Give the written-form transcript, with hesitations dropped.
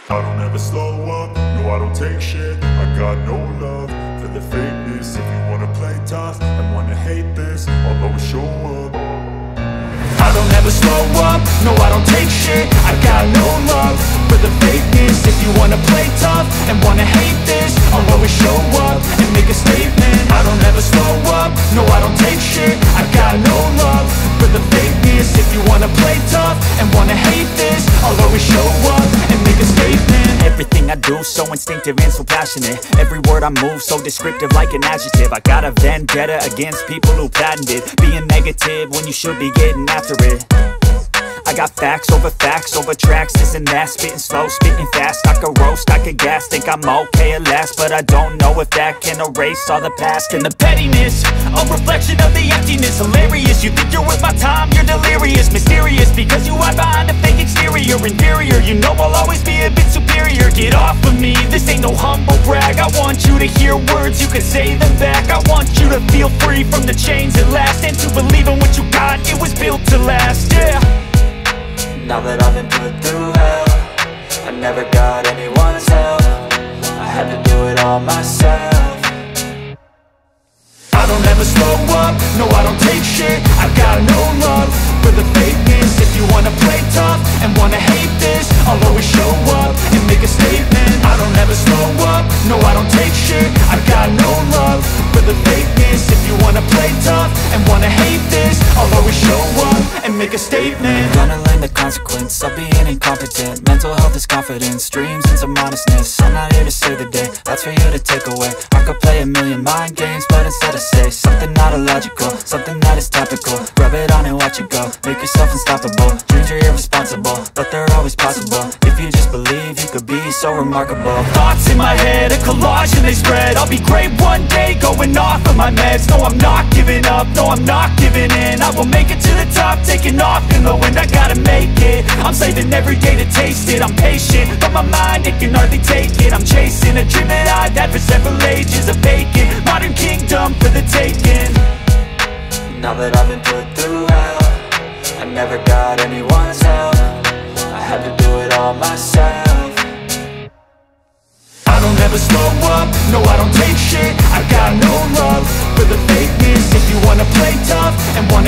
I don't ever slow up, no I don't take shit. I got no love for the fakeness. If you wanna play tough and wanna hate this, I'll always show up. I don't ever slow up, no I don't take shit. I got no love for the fakeness. If you wanna play tough and wanna hate this, I'll always show up and make a statement. I don't ever slow up, no I don't take shit. I got no love for the fakeness. If you wanna play tough and wanna hate this, I'll always show up and make a statement. Everything I do so instinctive and so passionate. Every word I move so descriptive like an adjective. I got a vendetta against people who patented being negative when you should be getting after it. I got facts over tracks, this and that. Spitting slow, spitting fast. I could roast, I could gas. Think I'm okay at last, but I don't know if that can erase all the past. And the pettiness, a reflection of the emptiness. Hilarious, you think you're worth my time, you're delirious. Mysterious, because you hide behind a fake exterior. Inferior, you know I'll always be a bit superior. Get off of me, this ain't no humble brag. I want you to hear words, you can say them back. I want you to feel free from the chains at last, and to believe in what you got, it was built to last, yeah. Now that I've been put through hell, I never got anyone's help. I had to do it all myself. I don't ever slow up, no I don't take shit. I got no love for the fakeness. If you wanna play tough and wanna hate this, I'll always show up and make a statement. I don't ever slow up, no I don't take shit. I got no love for the fakeness. If you wanna play tough and wanna hate this, I'll always show up and make a statement. Gonna learn the consequence of being incompetent. Mental health is confidence, dreams and some modestness. I'm not here to save the day, that's for you to take away. I could play a million mind games, but instead I say something not illogical, something that is topical. Rub it on and watch it go, make yourself unstoppable. Dreams are irresponsible, but they're always possible. If you just believe, you could be so remarkable. Thoughts in my head, a collage and they spread. I'll be great one day, going off of my meds. No, I'm not giving up, no, I'm not giving in. I will make it to the top, taking off in the wind. I gotta make it, I'm saving every day to taste it. I'm patient, but my mind, it can hardly take it. I'm chasing a dream that I've had for several ages. A vacant, modern kingdom for the taking. Now that I've been put through hell, I never got anyone's help. I had to do it all myself. I don't ever slow up, no I don't take shit. I got no love for the fakeness. If you wanna play tough and wanna